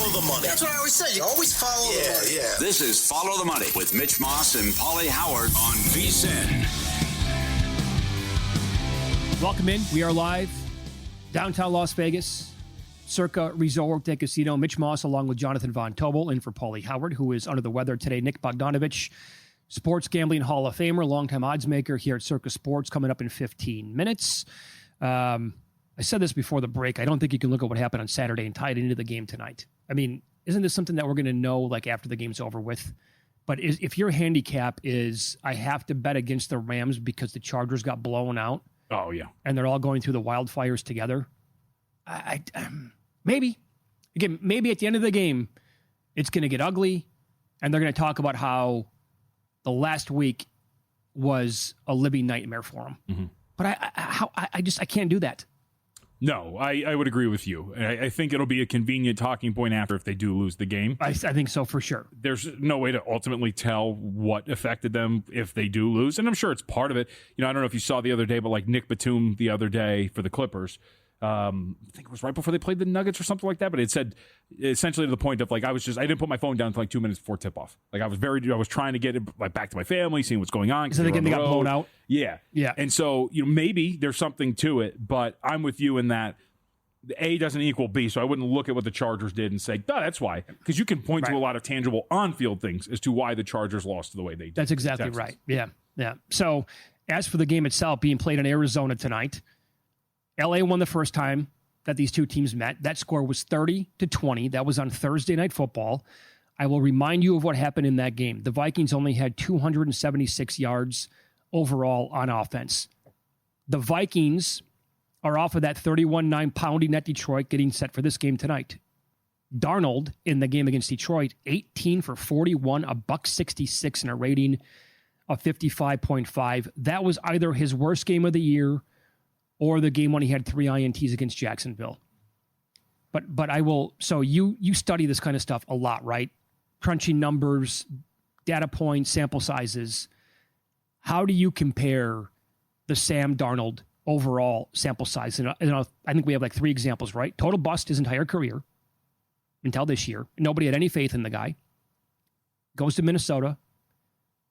follow the money. That's what I always say. You always follow the money. Yeah. This is Follow the Money with Mitch Moss and Paulie Howard on VSiN. Welcome in. We are live downtown Las Vegas, Circa Resort and Casino. Mitch Moss along with Jonathan Von Tobel in for Paulie Howard, who is under the weather today. Nick Bogdanovich, Sports Gambling Hall of Famer, longtime odds maker here at Circa Sports, coming up in 15 minutes. I said this before the break. I don't think you can look at what happened on Saturday and tie it into the game tonight. I mean, isn't this something that we're going to know like after the game's over with? But if your handicap is I have to bet against the Rams because the Chargers got blown out. Oh, yeah. And they're all going through the wildfires together. Maybe. Again, maybe at the end of the game, it's going to get ugly, and they're going to talk about how the last week was a living nightmare for them. Mm-hmm. But I can't do that. No, I would agree with you. I think it'll be a convenient talking point after if they do lose the game. I think so for sure. There's no way to ultimately tell what affected them if they do lose, and I'm sure it's part of it. You know, I don't know if you saw the other day, but like Nick Batum the other day for the Clippers, I think it was right before they played the Nuggets or something like that, but it said essentially to the point of like I didn't put my phone down for like 2 minutes before tip-off. Like I was trying to get it like back to my family, seeing what's going on. So they got blown out? Yeah. And so, you know, maybe there's something to it, but I'm with you in that A doesn't equal B, so I wouldn't look at what the Chargers did and say, oh, that's why. Because you can point to a lot of tangible on-field things as to why the Chargers lost the way they did. That's exactly right. Yeah. So as for the game itself being played in Arizona tonight, LA won the first time that these two teams met. That score was 30-20. That was on Thursday Night Football. I will remind you of what happened in that game. The Vikings only had 276 yards overall on offense. The Vikings are off of that 31-9 pounding at Detroit, getting set for this game tonight. Darnold in the game against Detroit, 18 for 41, a $166 and a rating of 55.5. That was either his worst game of the year or the game when he had 3 INTs against Jacksonville. But I will, so you study this kind of stuff a lot, right? Crunching numbers, data points, sample sizes. How do you compare the Sam Darnold overall sample size? And I think we have like 3 examples, right? Total bust his entire career until this year. Nobody had any faith in the guy. Goes to Minnesota.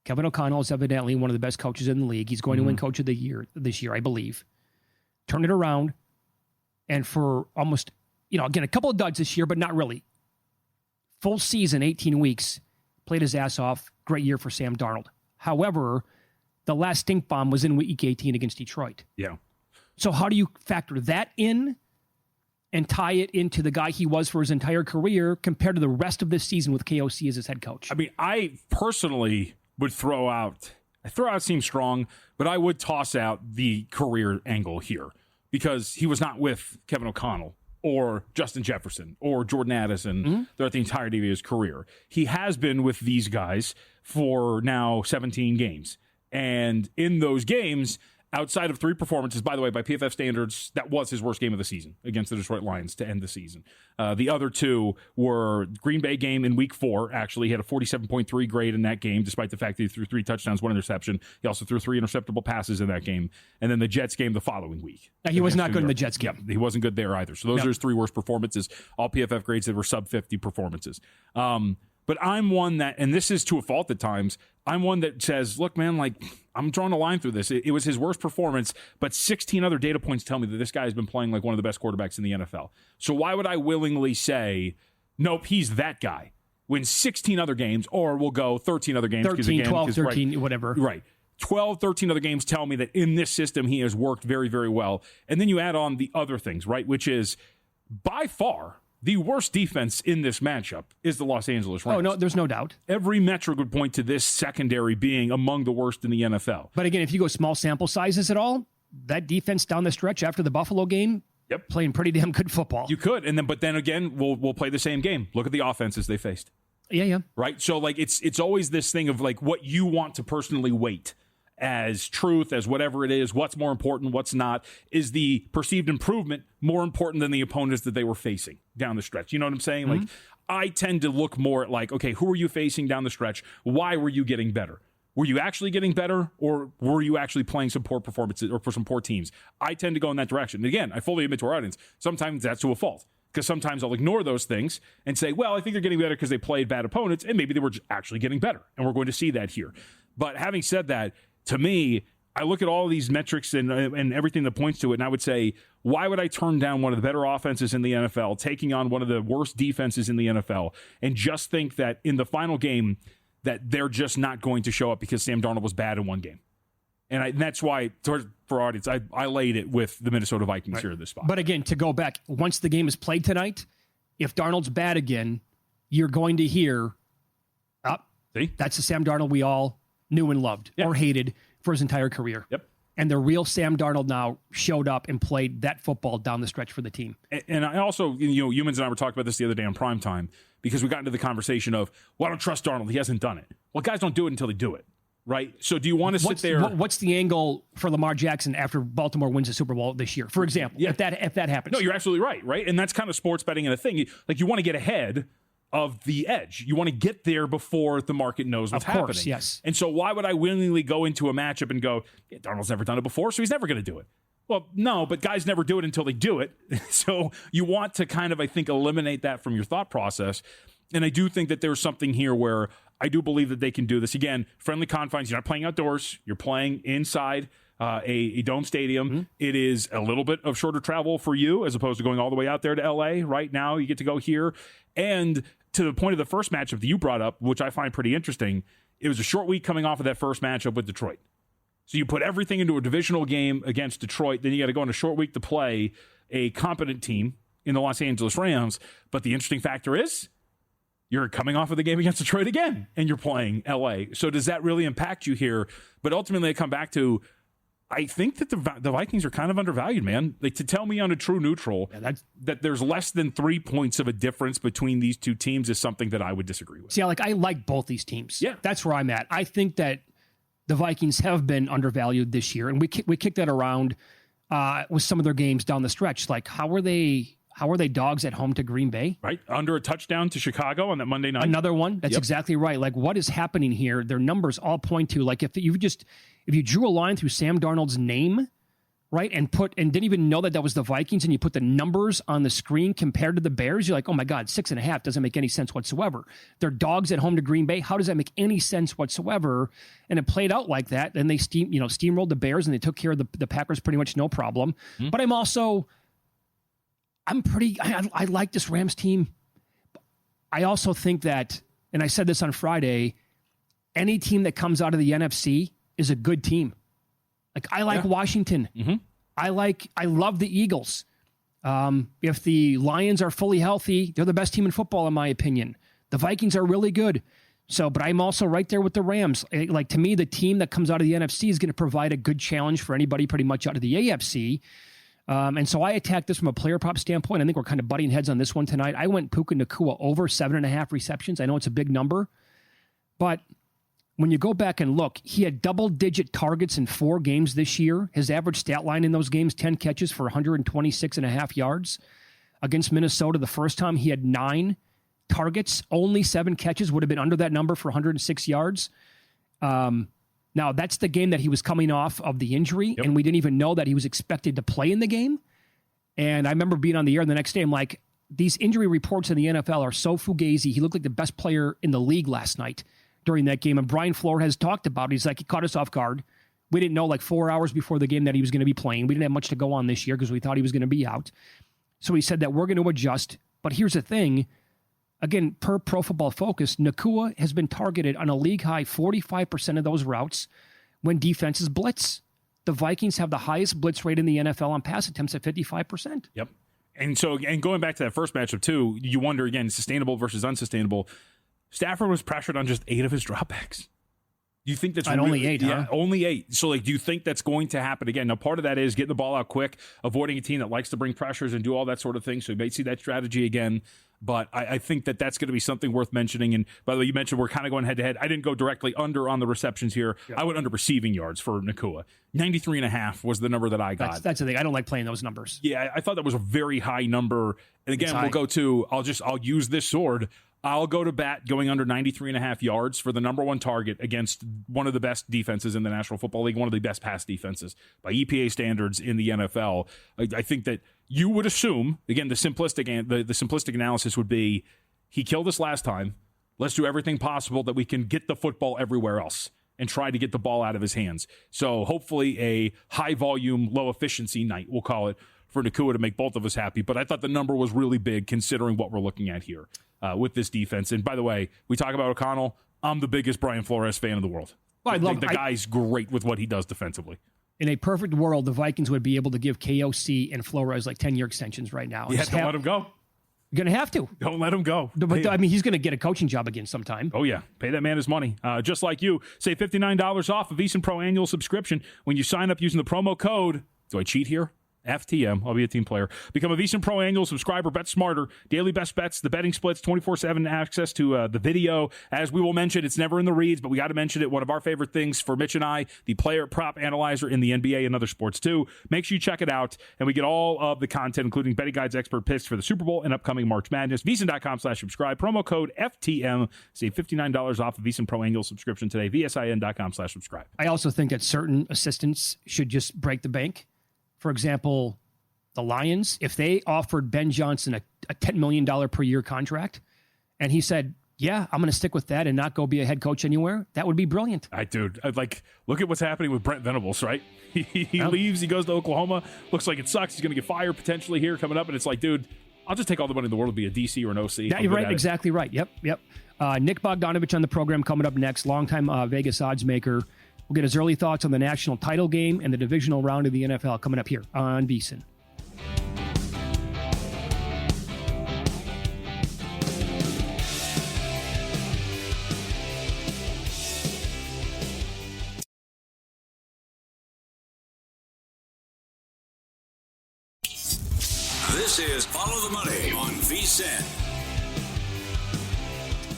Kevin O'Connell is evidently one of the best coaches in the league. He's going to win Coach of the Year this year, I believe. Turn it around. And for almost, again, a couple of duds this year, but not really. Full season, 18 weeks, played his ass off. Great year for Sam Darnold. However, the last stink bomb was in week 18 against Detroit. Yeah. So how do you factor that in and tie it into the guy he was for his entire career compared to the rest of this season with KOC as his head coach? I mean, I personally would throw out seems strong, but I would toss out the career angle here because he was not with Kevin O'Connell or Justin Jefferson or Jordan Addison throughout the entirety of his career. He has been with these guys for now 17 games. And in those games, outside of 3 performances, by the way, by PFF standards, that was his worst game of the season against the Detroit Lions to end the season. The other 2 were Green Bay game in week 4. Actually, he had a 47.3 grade in that game, despite the fact that he threw 3 touchdowns, 1 interception. He also threw 3 interceptable passes in that game. And then the Jets game the following week. He was not good in the Jets game. Yeah, he wasn't good there either. So those are his 3 worst performances. All PFF grades that were sub 50 performances. But I'm one that, and this is to a fault at times, I'm one that says, look, man, like, I'm drawing a line through this. It was his worst performance, but 16 other data points tell me that this guy has been playing like one of the best quarterbacks in the NFL. So why would I willingly say, nope, he's that guy, when 16 other games, or we'll go 13 other games. 13, 12, 13, whatever. Right. 12, 13 other games tell me that in this system he has worked very, very well. And then you add on the other things, right, which is by far the worst defense in this matchup is the Los Angeles Rams. Oh, no, there's no doubt. Every metric would point to this secondary being among the worst in the NFL. But again, if you go small sample sizes at all, that defense down the stretch after the Buffalo game, playing pretty damn good football. You could, but then again, we'll play the same game. Look at the offenses they faced. Yeah. Right? So like it's always this thing of like what you want to personally weight as truth, as whatever it is, what's more important, what's not. Is the perceived improvement more important than the opponents that they were facing down the stretch? You know what I'm saying? Like, I tend to look more at like, okay, who are you facing down the stretch? Why were you getting better? Were you actually getting better, or were you actually playing some poor performances or for some poor teams? I tend to go in that direction. And again, I fully admit to our audience, sometimes that's to a fault. Because sometimes I'll ignore those things and say, well, I think they're getting better because they played bad opponents, and maybe they were actually getting better. And we're going to see that here. But having said that, to me, I look at all of these metrics and everything that points to it, and I would say, why would I turn down one of the better offenses in the NFL, taking on one of the worst defenses in the NFL, and just think that in the final game that they're just not going to show up because Sam Darnold was bad in one game? And that's why, for audience, I laid it with the Minnesota Vikings here at this spot. But again, to go back, once the game is played tonight, if Darnold's bad again, you're going to hear, that's the Sam Darnold we all knew and loved or hated for his entire career. Yep. And the real Sam Darnold now showed up and played that football down the stretch for the team. And I also, Humans and I were talking about this the other day on primetime because we got into the conversation of, well, I don't trust Darnold. He hasn't done it. Well, guys don't do it until they do it. Right. So do you want to sit there? What's the angle for Lamar Jackson after Baltimore wins the Super Bowl this year, for example, if that happens? No, you're absolutely right. Right. And that's kind of sports betting and a thing. You want to get ahead of the edge. You want to get there before the market knows what's happening. Yes. And so why would I willingly go into a matchup and go, Darnold's never done it before, so he's never going to do it? Well, no, but guys never do it until they do it. So you want to kind of, I think, eliminate that from your thought process. And I do think that there's something here where I do believe that they can do this. Again, friendly confines. You're not playing outdoors. You're playing inside a dome stadium. Mm-hmm. It is a little bit of shorter travel for you as opposed to going all the way out there to L.A. Right now, you get to go here. And to the point of the first matchup that you brought up, which I find pretty interesting, it was a short week coming off of that first matchup with Detroit. So you put everything into a divisional game against Detroit. Then you got to go on a short week to play a competent team in the Los Angeles Rams. But the interesting factor is, you're coming off of the game against Detroit again, and you're playing L.A. So does that really impact you here? But ultimately, I come back to, I think that the Vikings are kind of undervalued, man. To tell me on a true neutral that there's less than 3 points of a difference between these two teams is something that I would disagree with. See, I like both these teams. Yeah. That's where I'm at. I think that the Vikings have been undervalued this year, and we kicked that around with some of their games down the stretch. Like, how are they dogs at home to Green Bay? Right. Under a touchdown to Chicago on that Monday night. Another one. That's exactly right. Like, what is happening here? Their numbers all point to, like, if you drew a line through Sam Darnold's name, right, and didn't even know that was the Vikings, and you put the numbers on the screen compared to the Bears, you're like, oh my God, 6.5 doesn't make any sense whatsoever. They're dogs at home to Green Bay. How does that make any sense whatsoever? And it played out like that. Then they steamrolled the Bears, and they took care of the Packers pretty much no problem. Mm-hmm. But I like this Rams team. I also think that, and I said this on Friday, any team that comes out of the NFC is a good team. Like, I like Washington. Mm-hmm. I love the Eagles. If the Lions are fully healthy, they're the best team in football, in my opinion. The Vikings are really good. But I'm also right there with the Rams. Like, to me, the team that comes out of the NFC is going to provide a good challenge for anybody pretty much out of the AFC. And so I attacked this from a player prop standpoint. I think we're kind of butting heads on this one tonight. I went Puka Nacua over 7.5 receptions. I know it's a big number, but when you go back and look, he had double-digit targets in 4 games this year. His average stat line in those games, 10 catches for 126.5 yards. Against Minnesota, the first time he had 9 targets, only 7 catches, would have been under that number for 106 yards. Now, that's the game that he was coming off of the injury, and we didn't even know that he was expected to play in the game. And I remember being on the air the next day. I'm like, these injury reports in the NFL are so fugazi. He looked like the best player in the league last night during that game. And Brian Flores has talked about it. He's like, he caught us off guard. We didn't know, like, 4 hours before the game that he was going to be playing. We didn't have much to go on this year because we thought he was going to be out. So he said that we're going to adjust. But here's the thing. Again, per Pro Football Focus, Nacua has been targeted on a league-high 45% of those routes when defenses blitz. The Vikings have the highest blitz rate in the NFL on pass attempts at 55%. Yep. And so, and going back to that first matchup, too, you wonder, again, sustainable versus unsustainable. Stafford was pressured on just 8 of his dropbacks. Do you think that's only 8? Yeah, only 8. So, like, do you think that's going to happen again? Now, part of that is getting the ball out quick, avoiding a team that likes to bring pressures and do all that sort of thing. So, you may see that strategy again. But I think that that's going to be something worth mentioning. And by the way, you mentioned we're kind of going head to head. I didn't go directly under on the receptions here. Yeah. I went under receiving yards for Nacua. 93.5 was the number that I got. That's the thing. I don't like playing those numbers. Yeah, I thought that was a very high number. And again, we'll go to, I'll use this sword. I'll go to bat going under 93.5 yards for the number 1 target against one of the best defenses in the National Football League, one of the best pass defenses by EPA standards in the NFL. I think that you would assume, again, the simplistic analysis would be, he killed us last time. Let's do everything possible that we can get the football everywhere else and try to get the ball out of his hands. So hopefully a high-volume, low-efficiency night, we'll call it, for Nacua to make both of us happy. But I thought the number was really big considering what we're looking at here with this defense. And by the way, we talk about O'Connell. I'm the biggest Brian Flores fan in the world. Well, the guy's great with what he does defensively. In a perfect world, the Vikings would be able to give KOC and Flores like 10-year extensions right now. Yeah, don't let him go. You're going to have to. Don't let him go. But, I mean, he's going to get a coaching job again sometime. Oh, yeah. Pay that man his money. Just like you. Save $59 off a VSiN Pro annual subscription when you sign up using the promo code. Do I cheat here? FTM. I'll be a team player. Become a VSiN Pro annual subscriber. Bet smarter. Daily best bets. The betting splits. 24/7 access to the video. As we will mention, it's never in the reads, but we got to mention it. One of our favorite things for Mitch and I, the player prop analyzer in the NBA and other sports too. Make sure you check it out. And we get all of the content, including betting guides, expert picks for the Super Bowl and upcoming March Madness. VSiN.com/subscribe. Promo code FTM. Save $59 off a VSiN Pro annual subscription today. VSIN.com/subscribe. I also think that certain assistants should just break the bank. For example, the Lions, if they offered Ben Johnson a $10 million per year contract, and he said, yeah, I'm going to stick with that and not go be a head coach anywhere, that would be brilliant. Look at what's happening with Brent Venables, right? He leaves, he goes to Oklahoma. Looks like it sucks. He's going to get fired potentially here coming up, and it's like, dude, I'll just take all the money in the world to be a DC or an OC. Yeah, you're right. Exactly right. Yep. Nick Bogdanovich on the program coming up next, longtime Vegas odds maker. We'll get his early thoughts on the national title game and the divisional round of the NFL coming up here on VSiN. This is Follow the Money on VSiN.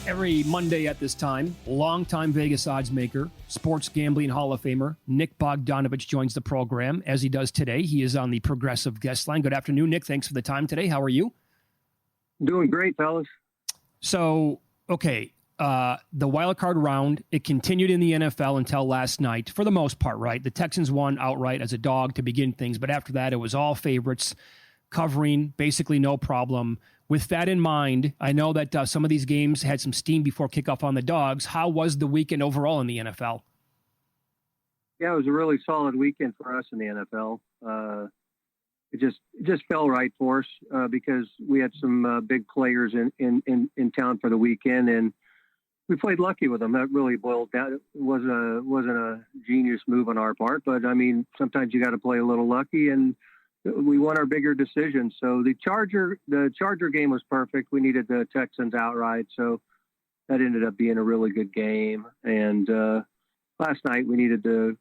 Every Monday at this time, longtime Vegas odds maker, sports gambling Hall of Famer, Nick Bogdanovich joins the program, as he does today. He is on the Progressive guest line. Good afternoon, Nick. Thanks for the time today. How are you? Doing great, fellas. So, okay, the wild card round, it continued in the NFL until last night, for the most part, right? The Texans won outright as a dog to begin things, but after that, it was all favorites, covering, basically no problem. With that in mind, I know that some of these games had some steam before kickoff on the dogs. How was the weekend overall in the NFL? Yeah, it was a really solid weekend for us in the NFL. It just fell right for us because we had some big players in town for the weekend, and we played lucky with them. That really boiled down. It wasn't a genius move on our part, but I mean, sometimes you got to play a little lucky, and we won our bigger decisions. So the Charger game was perfect. We needed the Texans outright, so that ended up being a really good game. And last night we needed the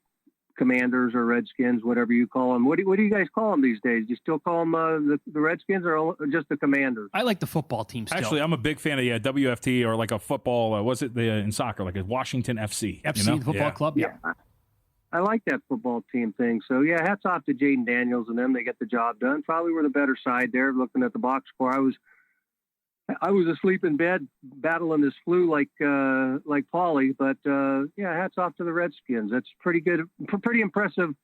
Commanders or Redskins, whatever you call them. What do you guys call them these days? Do you still call them the Redskins or just the Commanders? I like the football team still. Actually, I'm a big fan of WFT or like a football. Was it in soccer, like a Washington FC? FC, the football club. Yeah. I like that football team thing. So, yeah, hats off to Jaden Daniels and them. They get the job done. Probably were the better side there looking at the box score. I was asleep in bed battling this flu like Paulie. But, yeah, hats off to the Redskins. That's pretty good, pretty impressive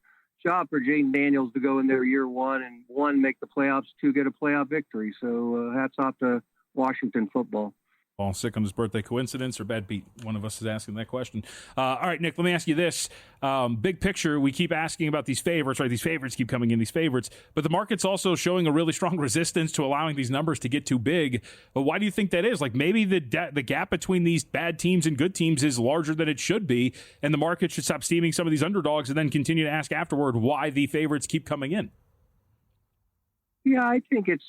job for Jaden Daniels to go in there year one and one, make the playoffs, two, get a playoff victory. So hats off to Washington football. All sick on his birthday, coincidence or bad beat? One of us is asking that question. All right, Nick, let me ask you this. Big picture, we keep asking about these favorites, right? These favorites keep coming in, these favorites. But the market's also showing a really strong resistance to allowing these numbers to get too big. But why do you think that is? Like maybe the gap between these bad teams and good teams is larger than it should be, and the market should stop steaming some of these underdogs and then continue to ask afterward why the favorites keep coming in. Yeah, I think it's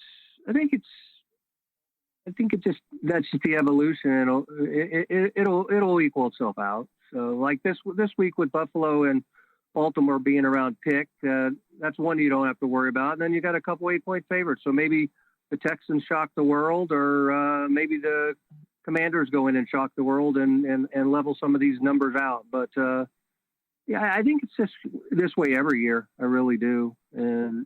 that's just the evolution. It'll equal itself out. So like this week with Buffalo and Baltimore being around pick, that's one you don't have to worry about. And then you got a couple 8-point favorites. So maybe the Texans shock the world, or maybe the Commanders go in and shock the world and level some of these numbers out. But yeah, I think it's just this way every year. I really do. And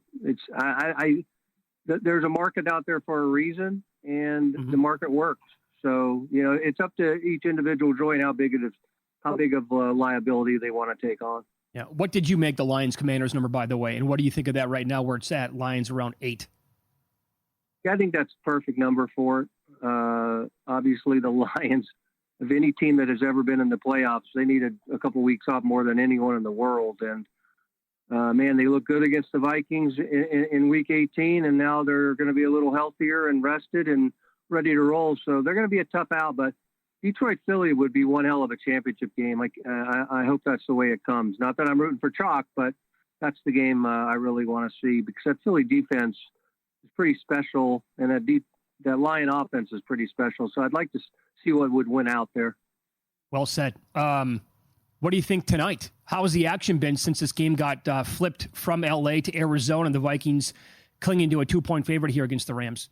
there's a market out there for a reason. And the market works. So, it's up to each individual joint how big of a liability they want to take on. Yeah. What did you make the Lions Commanders number, by the way? And what do you think of that right now where it's at? Lions around 8. Yeah, I think that's the perfect number for it. Obviously, the Lions, of any team that has ever been in the playoffs, they needed a couple weeks off more than anyone in the world. And, man, they look good against the Vikings in Week 18, and now they're going to be a little healthier and rested and ready to roll. So they're going to be a tough out, but Detroit-Philly would be one hell of a championship game. I hope that's the way it comes. Not that I'm rooting for chalk, but that's the game I really want to see, because that Philly defense is pretty special, and that Lion offense is pretty special. So I'd like to see what would win out there. Well said. What do you think tonight? How has the action been since this game got flipped from LA to Arizona and the Vikings clinging to a 2-point favorite here against the Rams?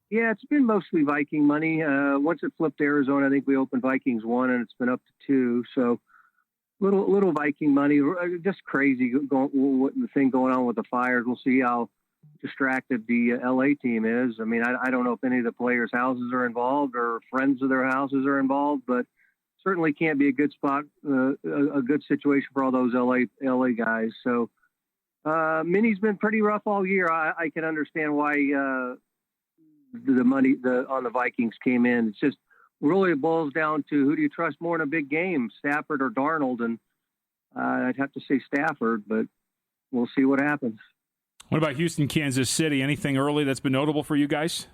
Yeah, it's been mostly Viking money. Once it flipped to Arizona, I think we opened Vikings 1, and it's been up to 2. So little Viking money. Just crazy the thing going on with the Fires. We'll see how distracted the LA team is. I mean, I don't know if any of the players' houses are involved or friends of their houses are involved, but certainly can't be a good spot, a good situation for all those LA guys. So Minnie's been pretty rough all year. I can understand why the money on the Vikings came in. It's just really boils down to who do you trust more in a big game, Stafford or Darnold? And I'd have to say Stafford, but we'll see what happens. What about Houston, Kansas City? Anything early that's been notable for you guys?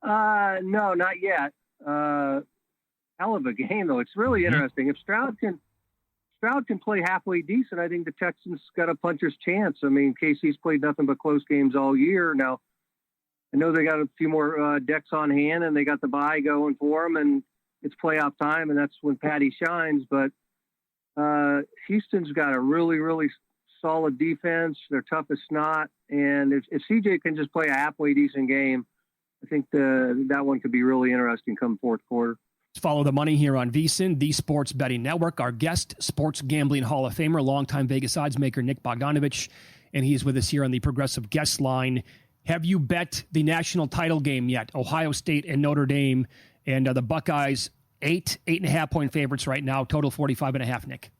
No, not yet. Hell of a game, though. It's really interesting. If Stroud can play halfway decent, I think the Texans got a puncher's chance. I mean, KC's played nothing but close games all year. Now, I know they got a few more decks on hand, and they got the bye going for them, and it's playoff time, and that's when Patty shines. But Houston's got a really, really solid defense. They're tough as snot, and if CJ can just play a halfway decent game, I think that one could be really interesting come fourth quarter. Follow the money here on VSiN, the Sports Betting Network. Our guest, Sports Gambling Hall of Famer, longtime Vegas odds maker Nick Bogdanovich, and he's with us here on the Progressive Guest Line. Have you bet the national title game yet? Ohio State and Notre Dame, and the Buckeyes 8.5 point favorites right now, total 45.5, Nick.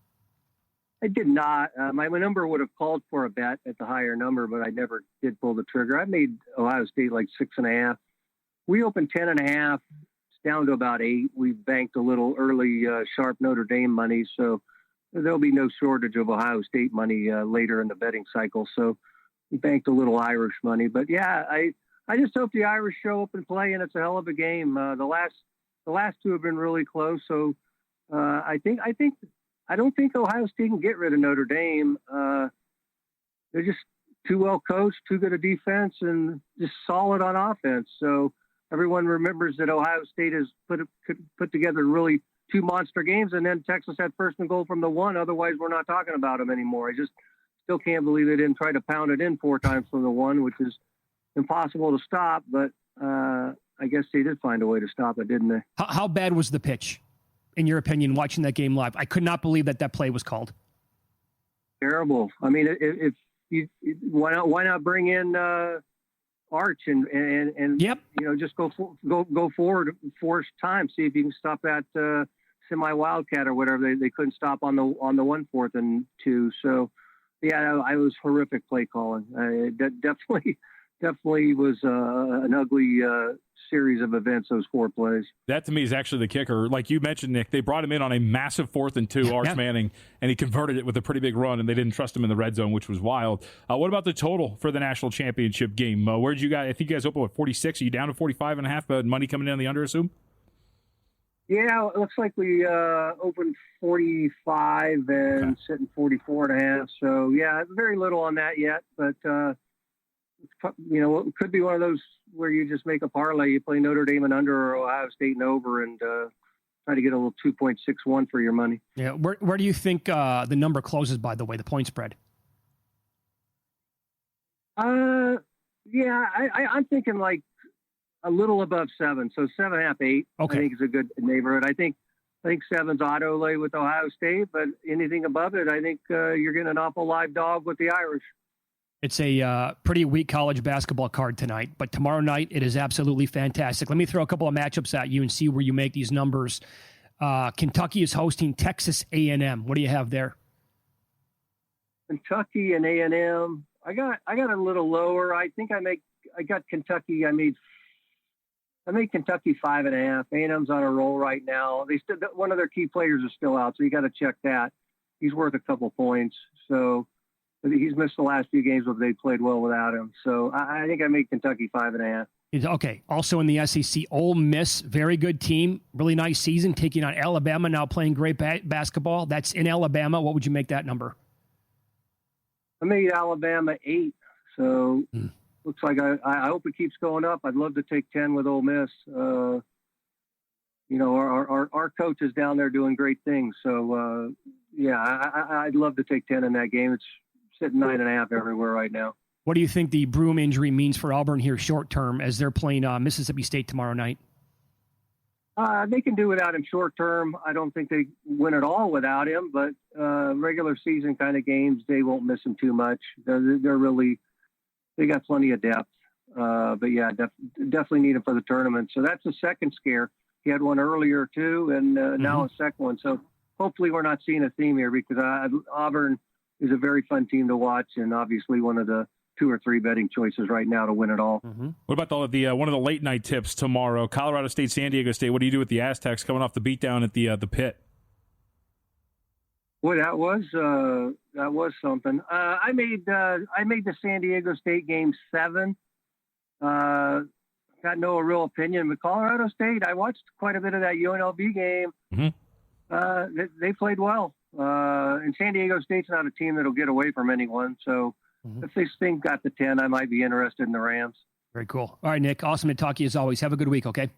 I did not. My number would have called for a bet at the higher number, but I never did pull the trigger. I made Ohio State like 6.5. We opened 10.5. It's down to about 8. We banked a little early sharp Notre Dame money, so there'll be no shortage of Ohio State money later in the betting cycle. So we banked a little Irish money, but yeah, I just hope the Irish show up and play, and it's a hell of a game. The last two have been really close, so I don't think Ohio State can get rid of Notre Dame. They're just too well coached, too good a defense, and just solid on offense. So everyone remembers that Ohio State has put together really 2 monster games, and then Texas had first and goal from the 1. Otherwise, we're not talking about them anymore. I just still can't believe they didn't try to pound it in 4 times from the 1, which is impossible to stop. But I guess they did find a way to stop it, didn't they? How bad was the pitch, in your opinion, watching that game live? I could not believe that play was called. Terrible. I mean, if you why not bring in Arch and yep. Just go forward 4 times, see if you can stop that semi wildcat or whatever. They couldn't stop on the 1 4th and 2. So yeah, I was horrific play calling. That definitely was an ugly series of events, those 4 plays. That to me is actually the kicker. Like you mentioned, Nick, they brought him in on a massive 4th and 2, Arch Manning, and he converted it with a pretty big run, and they didn't trust him in the red zone, which was wild. What about the total for the national championship game? Where did you guys? I think you guys opened with 46. Are you down to 45.5? But money coming in on the under, assume? Yeah, it looks like we opened 45 and sitting 44.5. So yeah, very little on that yet, but it could be one of those where you just make a parlay. You play Notre Dame and under, or Ohio State and over, and try to get a little 2.61 for your money. Yeah, where do you think the number closes? By the way, the point spread. Yeah, I'm thinking like a little above 7, so 7.5, 8. Okay. I think is a good neighborhood. I think 7's auto lay with Ohio State, but anything above it, I think you're getting an awful live dog with the Irish. It's a pretty weak college basketball card tonight, but tomorrow night it is absolutely fantastic. Let me throw a couple of matchups at you and see where you make these numbers. Kentucky is hosting Texas A&M. What do you have there? Kentucky and A&M. I got a little lower. I think I make got Kentucky. I made Kentucky 5.5. A&M's on a roll right now. One of their key players is still out, so you got to check that. He's worth a couple points. So he's missed the last few games, but they played well without him. So I think I made Kentucky 5.5. Okay. Also in the SEC, Ole Miss, very good team, really nice season, taking on Alabama, now playing great basketball. That's in Alabama. What would you make that number? I made Alabama 8. So looks like I hope it keeps going up. I'd love to take 10 with Ole Miss. Our coach is down there doing great things. So I'd love to take 10 in that game. It's sitting 9.5 everywhere right now. What do you think the Broom injury means for Auburn here short term as they're playing Mississippi State tomorrow night? They can do without him short term. I don't think they win at all without him, but regular season kind of games, they won't miss him too much. They got plenty of depth. Definitely need him for the tournament. So that's the second scare. He had one earlier too, and now a second one. So hopefully we're not seeing a theme here because Auburn is a very fun team to watch and obviously one of the 2 or 3 betting choices right now to win it all. What about the one of the late night tips tomorrow? Colorado State, San Diego State. What do you do with the Aztecs coming off the beatdown at the pit? Well, that was something. I made the San Diego State game 7. Got no real opinion, but Colorado State, I watched quite a bit of that UNLV game. They played well. And San Diego State's not a team that'll get away from anyone. So if this thing got to 10, I might be interested in the Rams. Very cool. All right, Nick, awesome to talk to you as always. Have a good week, okay?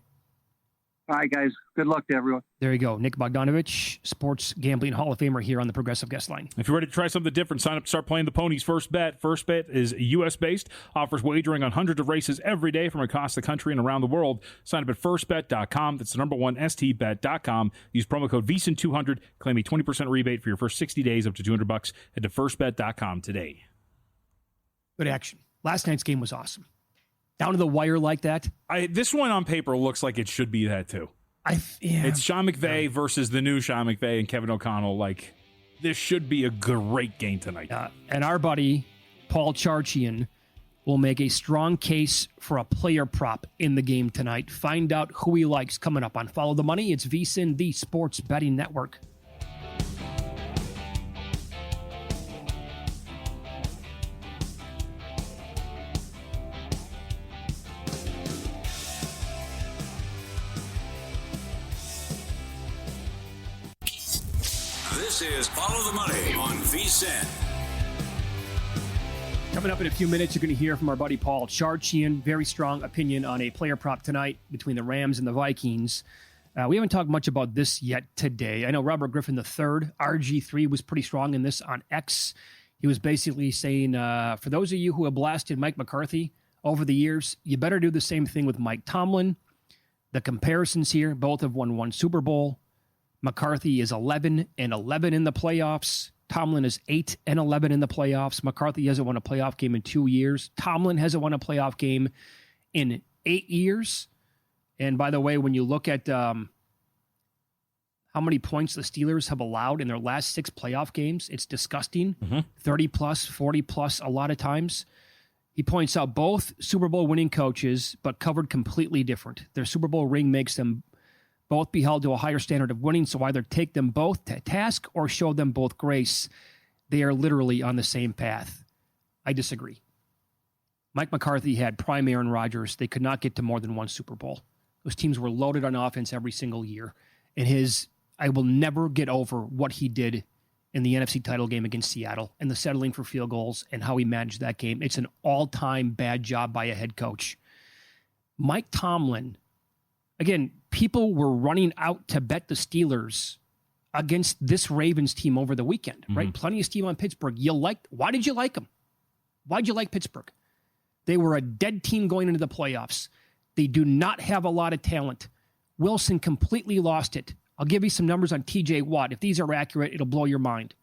All right, guys. Good luck to everyone. There you go. Nick Bogdanovich, sports gambling Hall of Famer here on the Progressive Guest Line. If you're ready to try something different, sign up to start playing the Ponies First Bet. First Bet is U.S.-based, offers wagering on hundreds of races every day from across the country and around the world. Sign up at firstbet.com. That's the number one, stbet.com. Use promo code VEASAN200. Claim a 20% rebate for your first 60 days up to $200. Head to firstbet.com today. Good action. Last night's game was awesome. Down to the wire like that. This one on paper looks like it should be that too. It's Sean McVay versus the new Sean McVay and Kevin O'Connell. Like, this should be a great game tonight. And our buddy, Paul Charchian, will make a strong case for a player prop in the game tonight. Find out who he likes coming up on Follow the Money. It's VSiN, the Sports Betting Network. This is Follow the Money on VSiN. Coming up in a few minutes, you're going to hear from our buddy Paul Charchian. Very strong opinion on a player prop tonight between the Rams and the Vikings. We haven't talked much about this yet today. I know Robert Griffin III, RG3, was pretty strong in this on X. He was basically saying, for those of you who have blasted Mike McCarthy over the years, you better do the same thing with Mike Tomlin. The comparisons here, both have won 1 Super Bowl. McCarthy is 11-11 in the playoffs. Tomlin is 8-11 in the playoffs. McCarthy hasn't won a playoff game in 2 years. Tomlin hasn't won a playoff game in 8 years. And by the way, when you look at how many points the Steelers have allowed in their last 6 playoff games, it's disgusting. 30 plus, 40 plus a lot of times. He points out both Super Bowl winning coaches, but covered completely different. Their Super Bowl ring makes them both be held to a higher standard of winning, so either take them both to task or show them both grace. They are literally on the same path. I disagree. Mike McCarthy had prime Aaron Rodgers. They could not get to more than 1 Super Bowl. Those teams were loaded on offense every single year. And I will never get over what he did in the NFC title game against Seattle and the settling for field goals and how he managed that game. It's an all-time bad job by a head coach. Mike Tomlin, again, people were running out to bet the Steelers against this Ravens team over the weekend, right? Plenty of steam on Pittsburgh. Why did you like them? Why'd you like Pittsburgh? They were a dead team going into the playoffs. They do not have a lot of talent. Wilson completely lost it. I'll give you some numbers on TJ Watt. If these are accurate, it'll blow your mind.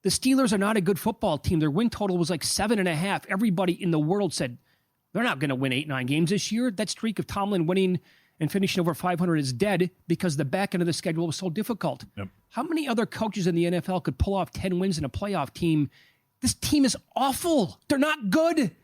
The Steelers are not a good football team. Their win total was like 7.5. Everybody in the world said they're not going to win 8-9 games this year. That streak of Tomlin winning and finishing over 500 is dead because the back end of the schedule was so difficult. Yep. How many other coaches in the NFL could pull off 10 wins in a playoff team? This team is awful. They're not good.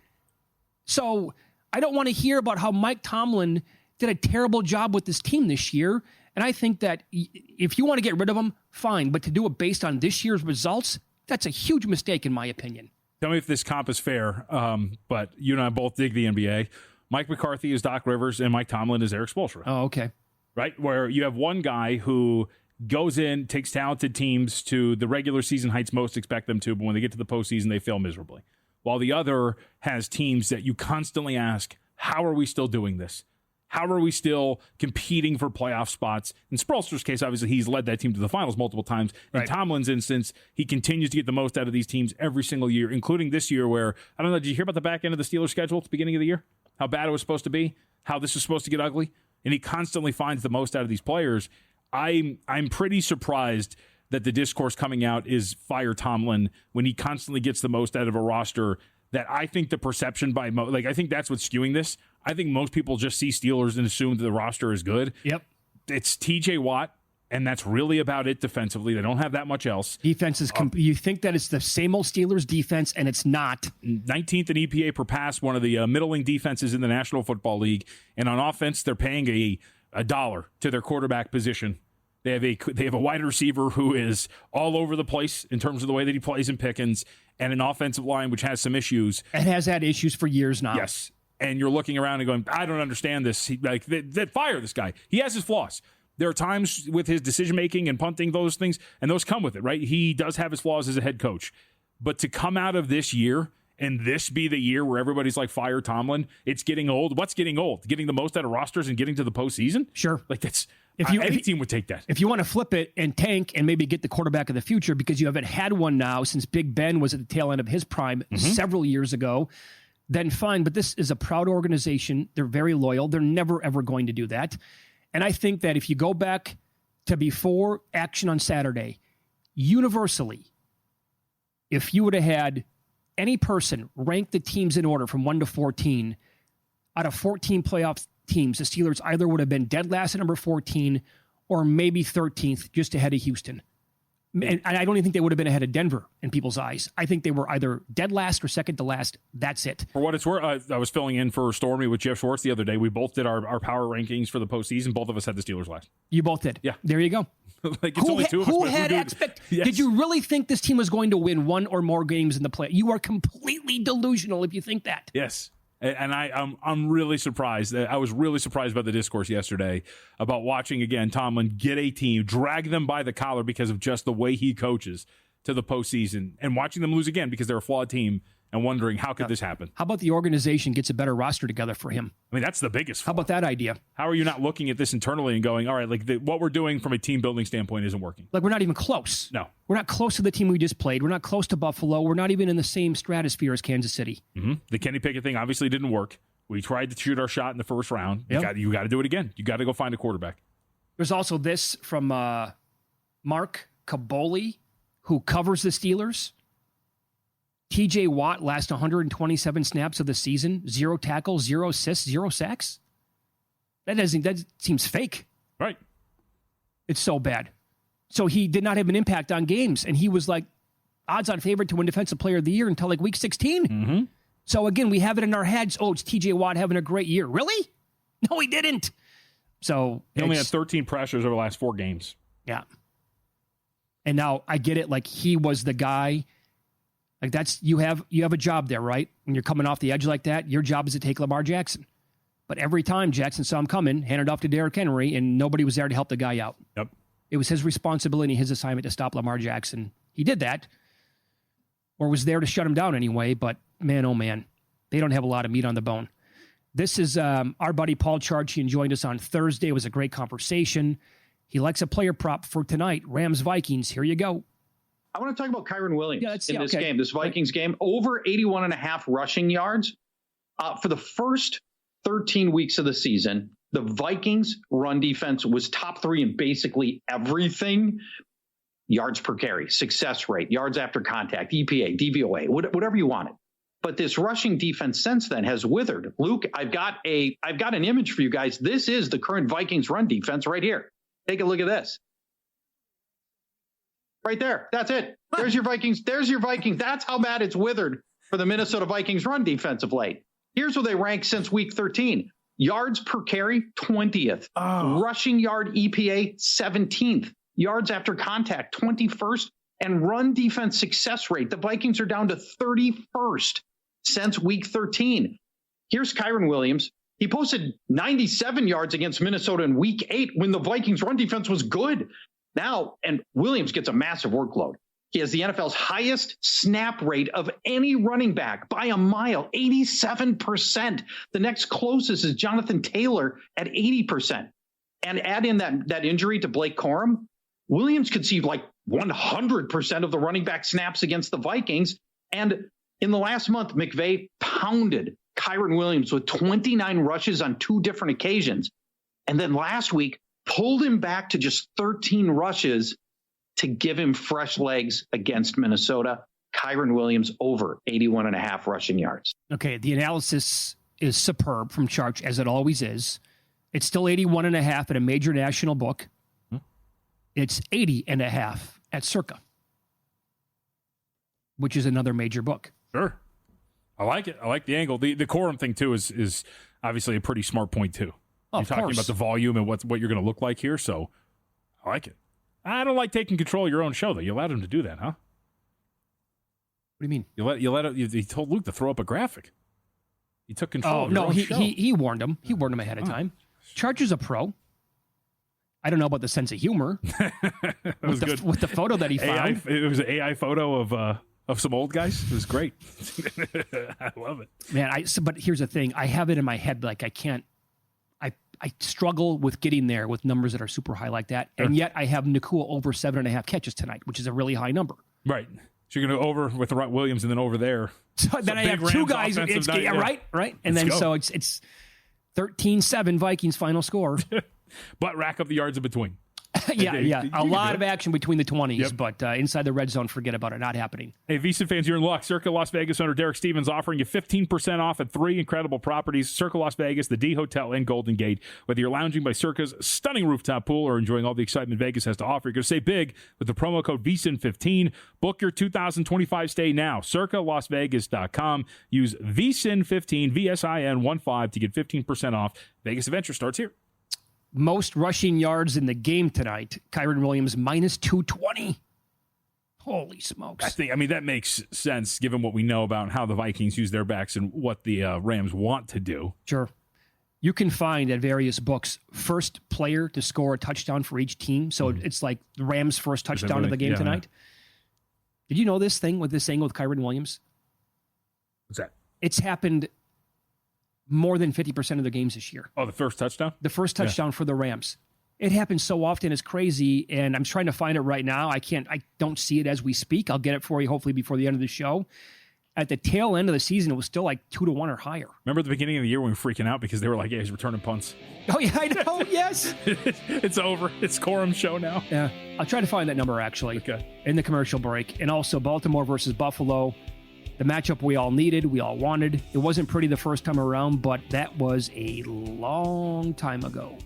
So I don't want to hear about how Mike Tomlin did a terrible job with this team this year. And I think that if you want to get rid of him, fine. But to do it based on this year's results, that's a huge mistake in my opinion. Tell me if this comp is fair, but you and I both dig the NBA. Mike McCarthy is Doc Rivers, and Mike Tomlin is Eric Spoelstra. Oh, okay. Right? Where you have one guy who goes in, takes talented teams to the regular season heights most expect them to, but when they get to the postseason, they fail miserably. While the other has teams that you constantly ask, how are we still doing this? How are we still competing for playoff spots? In Spoelstra's case, obviously, he's led that team to the finals multiple times. In Tomlin's instance, he continues to get the most out of these teams every single year, including this year where, I don't know, did you hear about the back end of the Steelers schedule at the beginning of the year? How bad it was supposed to be? How this was supposed to get ugly? And he constantly finds the most out of these players. I'm pretty surprised that the discourse coming out is fire Tomlin when he constantly gets the most out of a roster that I think the perception by I think that's what's skewing this. I think most people just see Steelers and assume that the roster is good. Yep. It's TJ Watt, and that's really about it defensively. They don't have that much else. Defense is you think that it's the same old Steelers defense, and it's not. 19th in EPA per pass, one of the middling defenses in the National Football League. And on offense, they're paying a dollar to their quarterback position. They have a wide receiver who is all over the place in terms of the way that he plays in Pickens, and an offensive line which has some issues. It has had issues for years now. Yes. And you're looking around and going, I don't understand this. They fire this guy. He has his flaws. There are times with his decision-making and punting, those things, and those come with it, right? He does have his flaws as a head coach. But to come out of this year and this be the year where everybody's like, fire Tomlin, it's getting old. What's getting old? Getting the most out of rosters and getting to the postseason? Sure. Like that's... Any team would take that. If you want to flip it and tank and maybe get the quarterback of the future because you haven't had one now since Big Ben was at the tail end of his prime several years ago, then fine. But this is a proud organization. They're very loyal. They're never, ever going to do that. And I think that if you go back to before action on Saturday, universally, if you would have had any person rank the teams in order from 1 to 14, out of 14 playoff teams, the Steelers either would have been dead last at number 14 or maybe 13th, just ahead of Houston. And I don't even think they would have been ahead of Denver in people's eyes. I think they were either dead last or second to last. That's it. For what it's worth, I was filling in for Stormy with Jeff Schwartz the other day. We both did our power rankings for the postseason. Both of us had the Steelers last. You both did? Yeah. There you go. Like it's only two of us. Who had expectations? Yes. Did you really think this team was going to win one or more games in the play? You are completely delusional if you think that. Yes. And I'm really surprised. I was really surprised by the discourse yesterday about watching, again, Tomlin get a team, drag them by the collar because of just the way he coaches to the postseason, and watching them lose again because they're a flawed team and wondering, how could this happen? How about the organization gets a better roster together for him? I mean, that's the biggest flaw. How about that idea? How are you not looking at this internally and going, all right, like what we're doing from a team building standpoint isn't working? Like, we're not even close. No. We're not close to the team we just played. We're not close to Buffalo. We're not even in the same stratosphere as Kansas City. Mm-hmm. The Kenny Pickett thing obviously didn't work. We tried to shoot our shot in the first round. Yep. You got to do it again. You got to go find a quarterback. There's also this from Mark Caboli, who covers the Steelers. TJ Watt last 127 snaps of the season, 0 tackles, 0 assists, 0 sacks. That seems fake. Right. It's so bad. So he did not have an impact on games, and he was like odds-on favorite to win Defensive Player of the Year until like week 16. Mm-hmm. So again, we have it in our heads. Oh, it's TJ Watt having a great year. Really? No, he didn't. So he only had 13 pressures over the last 4 games. Yeah. And now I get it. Like, he was the guy. Like, that's, you have a job there, right? When you're coming off the edge like that, your job is to take Lamar Jackson. But every time Jackson saw him coming, handed off to Derrick Henry, and nobody was there to help the guy out. Yep. It was his responsibility, his assignment to stop Lamar Jackson. He did that, or was there to shut him down anyway. But man, oh man, they don't have a lot of meat on the bone. This is our buddy Paul Charchian joined us on Thursday. It was a great conversation. He likes a player prop for tonight. Rams Vikings. Here you go. I want to talk about Kyren Williams in this okay. game, this Vikings game. Over 81.5 rushing yards. For the first 13 weeks of the season, the Vikings run defense was top 3 in basically everything. Yards per carry, success rate, yards after contact, EPA, DVOA, whatever you wanted. But this rushing defense since then has withered. Luke, I've got an image for you guys. This is the current Vikings run defense right here. Take a look at this. Right there. That's it. There's your Vikings. There's your Vikings. That's how bad it's withered for the Minnesota Vikings run defense of late. Here's where they rank since week 13. Yards per carry, 20th. Rushing yard EPA, 17th. Yards after contact, 21st. And run defense success rate, the Vikings are down to 31st since week 13. Here's Kyren Williams. He posted 97 yards against Minnesota in week 8 when the Vikings run defense was good. Now, and Williams gets a massive workload. He has the NFL's highest snap rate of any running back by a mile, 87%. The next closest is Jonathan Taylor at 80%. And add in that injury to Blake Corum, Williams could see like 100% of the running back snaps against the Vikings. And in the last month, McVay pounded Kyren Williams with 29 rushes on 2 different occasions. And then last week, pulled him back to just 13 rushes to give him fresh legs against Minnesota. Kyren Williams over 81.5 rushing yards. Okay, the analysis is superb from Charge, as it always is. It's still 81.5 at a major national book. It's 80.5 at Circa, which is another major book. Sure. I like it. I like the angle. The Corum thing, too, is obviously a pretty smart point, too. Oh, you're talking about the volume and what you're going to look like here, so I like it. I don't like taking control of your own show, though. You allowed him to do that, huh? What do you mean? You told Luke to throw up a graphic. He took control of your own show. He warned him. He warned him ahead of time. Charger's a pro. I don't know about the sense of humor. That was good. With the photo that he found. It was an AI photo of some old guys. It was great. I love it. Man, but here's the thing. I have it in my head, like I can't. I struggle with getting there with numbers that are super high like that. And yet I have Nakua over 7.5 catches tonight, which is a really high number. Right. So you're going to go over with Williams and then over there. So then I have Rams 2 guys. Right. And then so it's 13-7 Vikings final score. But rack up the yards in between. Yeah. A lot of action between the 20s, but inside the red zone, forget about it. Not happening. Hey, VSiN fans, you're in luck. Circa Las Vegas owner Derek Stevens offering you 15% off at 3 incredible properties. Circa Las Vegas, the D Hotel, and Golden Gate. Whether you're lounging by Circa's stunning rooftop pool or enjoying all the excitement Vegas has to offer, you're going to save big with the promo code VSiN15. Book your 2025 stay now. CircaLasVegas.com. Use VSiN15, VSIN15 to get 15% off. Vegas Adventure starts here. Most rushing yards in the game tonight. Kyren Williams minus 220. Holy smokes. That makes sense given what we know about how the Vikings use their backs and what the Rams want to do. Sure. You can find at various books first player to score a touchdown for each team. So it's like the Rams' first touchdown of the game tonight. Yeah. Did you know this thing with this angle with Kyren Williams? What's that? It's happened more than 50% of the games this year. Oh, the first touchdown? The first touchdown for the Rams. It happens so often, it's crazy, and I'm trying to find it right now. I don't see it as we speak. I'll get it for you hopefully before the end of the show. At the tail end of the season, it was still like 2-1 or higher. Remember at the beginning of the year when we were freaking out because they were like, yeah, he's returning punts. Oh, yeah, I know, yes. It's over. It's Corum's show now. Yeah, I'll try to find that number, actually, in the commercial break. And also Baltimore versus Buffalo. The matchup we all needed, we all wanted. It wasn't pretty the first time around, but that was a long time ago.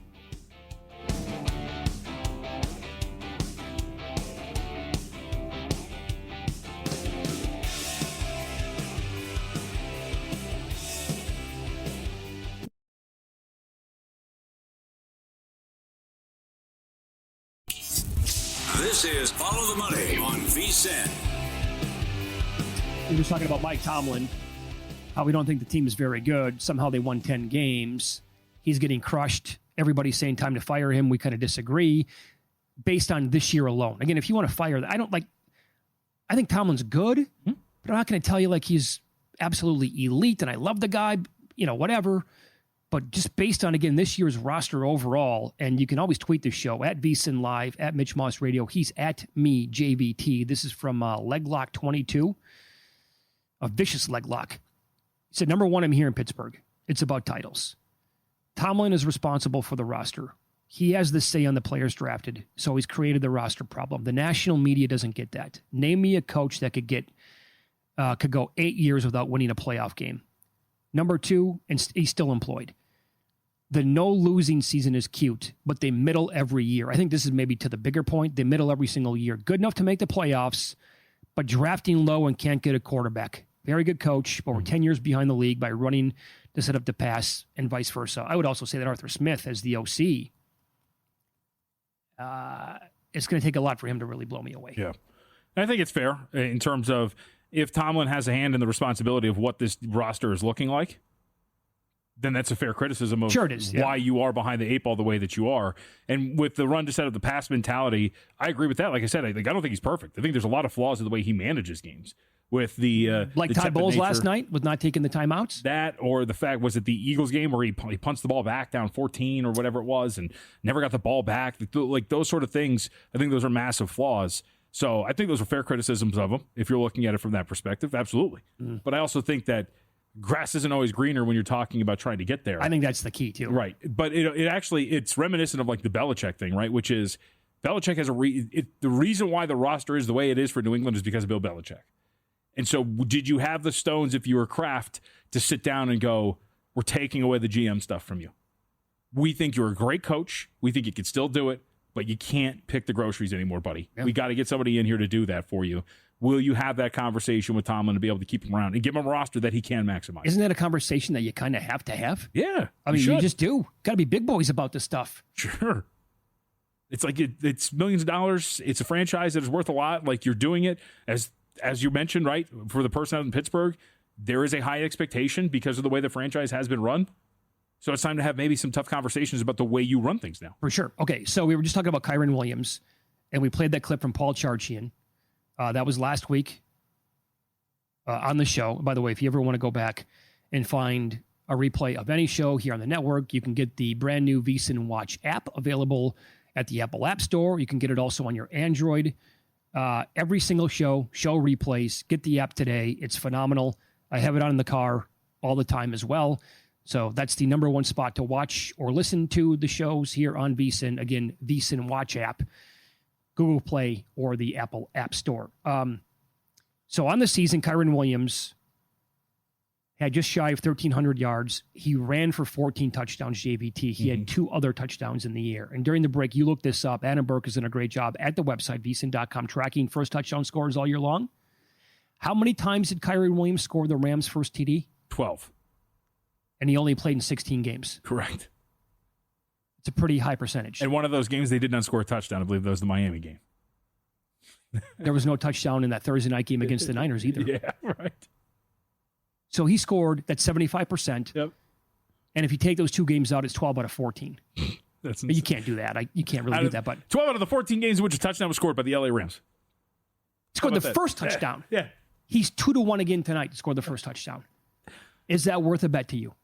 This is Follow the Money on VSiN. We were talking about Mike Tomlin, how we don't think the team is very good. Somehow they won 10 games. He's getting crushed. Everybody's saying time to fire him. We kind of disagree based on this year alone. Again, if you want to fire, I think Tomlin's good, but I'm not going to tell you like he's absolutely elite and I love the guy, whatever. But just based on, again, this year's roster overall, and you can always tweet the show at VSiN Live, at Mitch Moss Radio. He's at me, JVT. This is from Leglock 22. A vicious leg lock. He said, number one, I'm here in Pittsburgh. It's about titles. Tomlin is responsible for the roster. He has the say on the players drafted, so he's created the roster problem. The national media doesn't get that. Name me a coach that could go 8 years without winning a playoff game. Number two, and he's still employed. The no losing season is cute, but they middle every year. I think this is maybe to the bigger point. They middle every single year. Good enough to make the playoffs, but drafting low and can't get a quarterback. Very good coach, but we're 10 years behind the league by running to set up the pass and vice versa. I would also say that Arthur Smith as the OC, it's going to take a lot for him to really blow me away. Yeah. I think it's fair in terms of if Tomlin has a hand in the responsibility of what this roster is looking like, then that's a fair criticism of why you are behind the eight ball the way that you are. And with the run to set up the pass mentality, I agree with that. Like I said, I don't think he's perfect. I think there's a lot of flaws in the way he manages games. With the like Ty Bowles last night with not taking the timeouts. That, or the fact, was it the Eagles game where he punts the ball back down 14 or whatever it was and never got the ball back? Like those sort of things, I think those are massive flaws. So I think those are fair criticisms of him if you're looking at it from that perspective. Absolutely. But I also think that grass isn't always greener when you're talking about trying to get there. I think that's the key too. Right. But it's reminiscent of like the Belichick thing, right? Which is Belichick has the reason why the roster is the way it is for New England is because of Bill Belichick. And so did you have the stones, if you were Kraft, to sit down and go, we're taking away the GM stuff from you? We think you're a great coach. We think you can still do it, but you can't pick the groceries anymore, buddy. Yeah. We got to get somebody in here to do that for you. Will you have that conversation with Tomlin to be able to keep him around and give him a roster that he can maximize? Isn't that a conversation that you kind of have to have? Yeah. I mean, you just do. Got to be big boys about this stuff. Sure. It's like it's millions of dollars. It's a franchise that is worth a lot. Like, you're doing it as you mentioned, right? For the person out in Pittsburgh, there is a high expectation because of the way the franchise has been run. So it's time to have maybe some tough conversations about the way you run things now. For sure. Okay, so we were just talking about Kyren Williams, and we played that clip from Paul Charchian. That was last week on the show. By the way, if you ever want to go back and find a replay of any show here on the network, you can get the brand new VSiN Watch app available at the Apple App Store. You can get it also on your Android. Every single show replays. Get the app today. It's phenomenal. I have it on in the car all the time as well. So that's the number one spot to watch or listen to the shows here on VSiN. Again, VSiN Watch app, Google Play, or the Apple App Store. So on the season, Kyren Williams had just shy of 1,300 yards. He ran for 14 touchdowns, JVT. He had 2 other touchdowns in the year. And during the break, you look this up. Adam Burke has done a great job at the website, vsin.com, tracking first touchdown scores all year long. How many times did Kyren Williams score the Rams' first TD? 12. And he only played in 16 games. Correct. It's a pretty high percentage. And one of those games, they did not score a touchdown. I believe that was the Miami game. There was no touchdown in that Thursday night game against the Niners either. Yeah, right. So he scored that 75%. Yep. And if you take those 2 games out, it's 12 out of 14. That's you can't do that. You can't really do that. But 12 out of the 14 games in which a touchdown was scored by the LA Rams. Scored the first touchdown. Yeah. He's 2-1 again tonight to score the first touchdown. Is that worth a bet to you?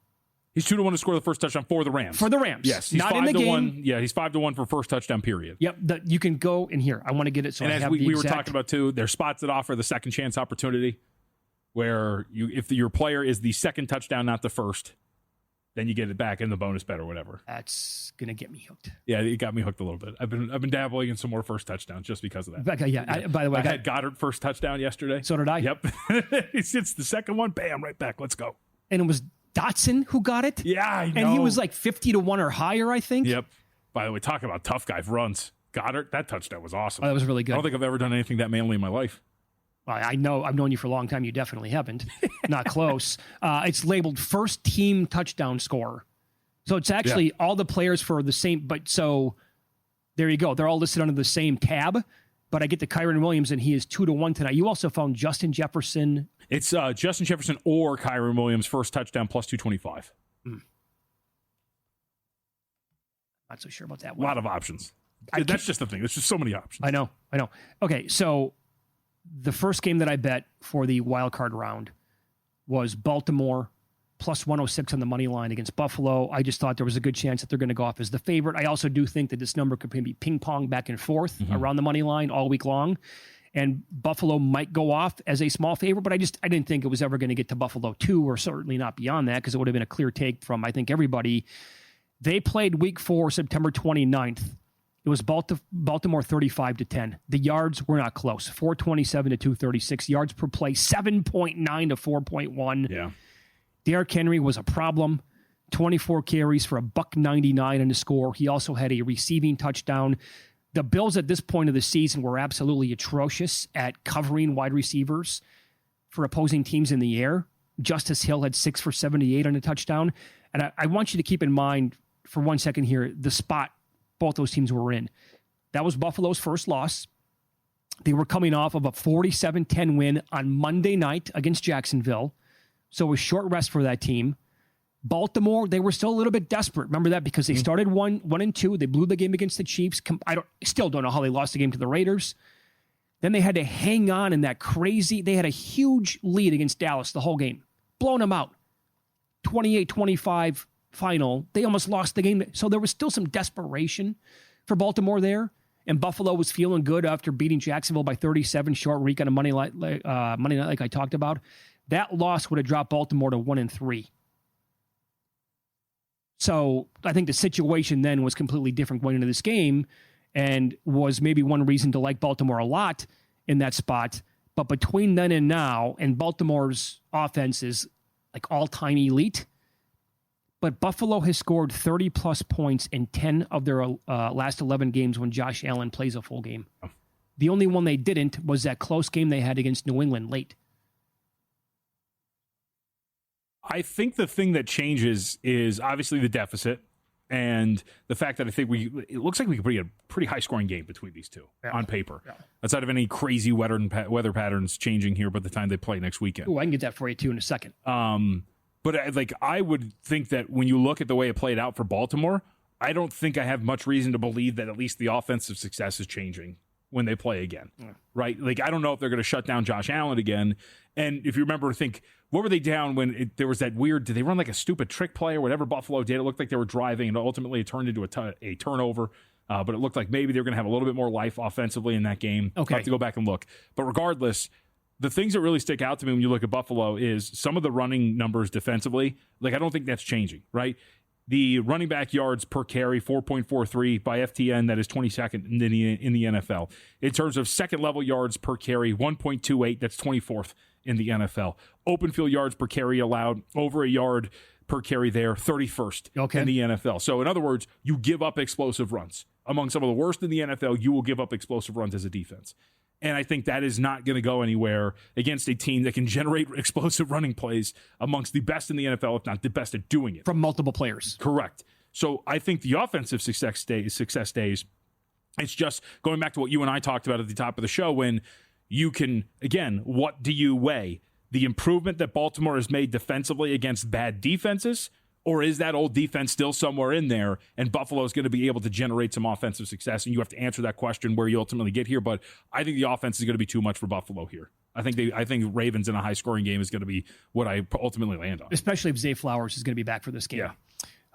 He's 2-1 to score the first touchdown for the Rams. For the Rams. Yes. He's not in the game. Yeah, he's 5-1 for first touchdown, period. Yep. You can go in here. I want to get it so and I as have we were talking about, too, there's spots that offer the second chance opportunity where if your player is the second touchdown, not the first, then you get it back in the bonus bet or whatever. That's going to get me hooked. Yeah, it got me hooked a little bit. I've been dabbling in some more first touchdowns just because of that. By the way, I had Goddard first touchdown yesterday. So did I. Yep. It's the second one. Bam, right back. Let's go. And it was Dotson who got it? Yeah, I know. And he was like 50-1 or higher, I think. Yep. By the way, talking about tough guy runs. Goddard, that touchdown was awesome. Oh, that was really good. I don't think I've ever done anything that manly in my life. Well, I know. I've known you for a long time. You definitely haven't. Not close. It's labeled first team touchdown scorer. So it's actually all the players for the same. But so there you go. They're all listed under the same tab. But I get the Kyren Williams, and he is 2-1 tonight. You also found Justin Jefferson. It's Justin Jefferson or Kyren Williams first touchdown plus 225. Not so sure about that one. A lot of options. That's just the thing. There's just so many options. I know. Okay, so the first game that I bet for the wild card round was Baltimore plus 106 on the money line against Buffalo. I just thought there was a good chance that they're going to go off as the favorite. I also do think that this number could maybe ping pong back and forth around the money line all week long. And Buffalo might go off as a small favorite, but I didn't think it was ever going to get to Buffalo 2 or certainly not beyond that because it would have been a clear take from, I think, everybody. They played week 4, September 29th. It was Baltimore 35-10. The yards were not close. 427 to 236 yards per play, 7.9 to 4.1. Yeah. Derrick Henry was a problem. 24 carries for $199 in the score. He also had a receiving touchdown. The Bills at this point of the season were absolutely atrocious at covering wide receivers for opposing teams in the air. Justice Hill had 6 for 78 on a touchdown. And I want you to keep in mind for 1 second here, the spot both those teams were in. That was Buffalo's first loss. They were coming off of a 47-10 win on Monday night against Jacksonville. So it was short rest for that team. Baltimore, they were still a little bit desperate. Remember that because they started 1-2. They blew the game against the Chiefs. Still don't know how they lost the game to the Raiders. Then they had to hang on in that crazy. They had a huge lead against Dallas the whole game, blown them out. 28-25 final. They almost lost the game. So there was still some desperation for Baltimore there. And Buffalo was feeling good after beating Jacksonville by 37, short week on a Monday night like I talked about. That loss would have dropped Baltimore to 1-3. So I think the situation then was completely different going into this game and was maybe one reason to like Baltimore a lot in that spot. But between then and now, and Baltimore's offense is like all-time elite, but Buffalo has scored 30-plus points in 10 of their last 11 games when Josh Allen plays a full game. The only one they didn't was that close game they had against New England late. I think the thing that changes is obviously the deficit and the fact that I think it looks like we could put a pretty high-scoring game between these two on paper. Yeah. Outside of any crazy weather patterns changing here by the time they play next weekend. Oh, I can get that for you, too, in a second. But I would think that when you look at the way it played out for Baltimore, I don't think I have much reason to believe that at least the offensive success is changing when they play again, right? Like, I don't know if they're going to shut down Josh Allen again. And if you remember, what were they down when there was that weird, did they run like a stupid trick play or whatever Buffalo did? It looked like they were driving and ultimately it turned into a turnover. But it looked like maybe they're going to have a little bit more life offensively in that game. Okay. I'll have to go back and look. But regardless, the things that really stick out to me when you look at Buffalo is some of the running numbers defensively. Like, I don't think that's changing, right? The running back yards per carry, 4.43 by FTN, that is 22nd in the NFL. In terms of second-level yards per carry, 1.28, that's 24th in the NFL. Open field yards per carry allowed, over a yard per carry there, 31st in the NFL. So, in other words, you give up explosive runs. Among some of the worst in the NFL, you will give up explosive runs as a defense. And I think that is not going to go anywhere against a team that can generate explosive running plays amongst the best in the NFL, if not the best at doing it. From multiple players. Correct. So I think the offensive success days, it's just going back to what you and I talked about at the top of the show when you can, again, what do you weigh? The improvement that Baltimore has made defensively against bad defenses? Or is that old defense still somewhere in there and Buffalo is going to be able to generate some offensive success? And you have to answer that question where you ultimately get here. But I think the offense is going to be too much for Buffalo here. I think Ravens in a high-scoring game is going to be what I ultimately land on. Especially if Zay Flowers is going to be back for this game.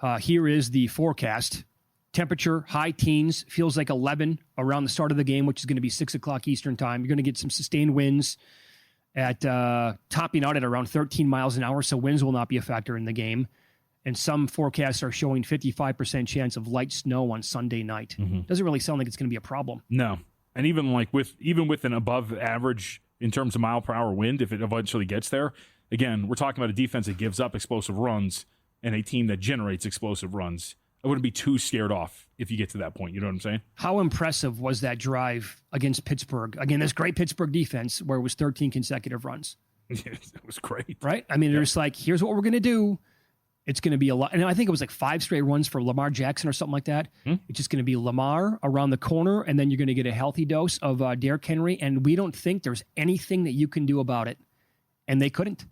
Yeah. Here is the forecast. Temperature, high teens, feels like 11 around the start of the game, which is going to be 6 o'clock Eastern time. You're going to get some sustained winds at topping out at around 13 miles an hour, so winds will not be a factor in the game. And some forecasts are showing 55% chance of light snow on Sunday night. Doesn't really sound like it's going to be a problem. No. And even with an above average in terms of mile per hour wind, if it eventually gets there, again, we're talking about a defense that gives up explosive runs and a team that generates explosive runs. I wouldn't be too scared off if you get to that point. You know what I'm saying? How impressive was that drive against Pittsburgh? Again, this great Pittsburgh defense where it was 13 consecutive runs. It was great. Right? I mean, there's like, here's what we're going to do. It's going to be a lot. And I think it was like 5 straight runs for Lamar Jackson or something like that. It's just going to be Lamar around the corner, and then you're going to get a healthy dose of Derrick Henry, and we don't think there's anything that you can do about it. And they couldn't.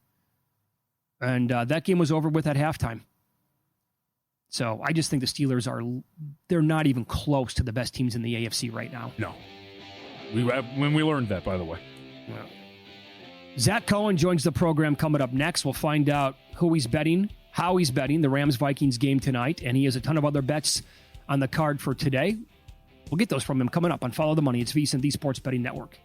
And that game was over with at halftime. So I just think the Steelers they're not even close to the best teams in the AFC right now. No. When we learned that, by the way. Yeah. Zach Cohen joins the program coming up next. We'll find out who he's betting, how he's betting the Rams-Vikings game tonight, and he has a ton of other bets on the card for today. We'll get those from him coming up on Follow the Money. It's VSiN, the Sports Betting Network.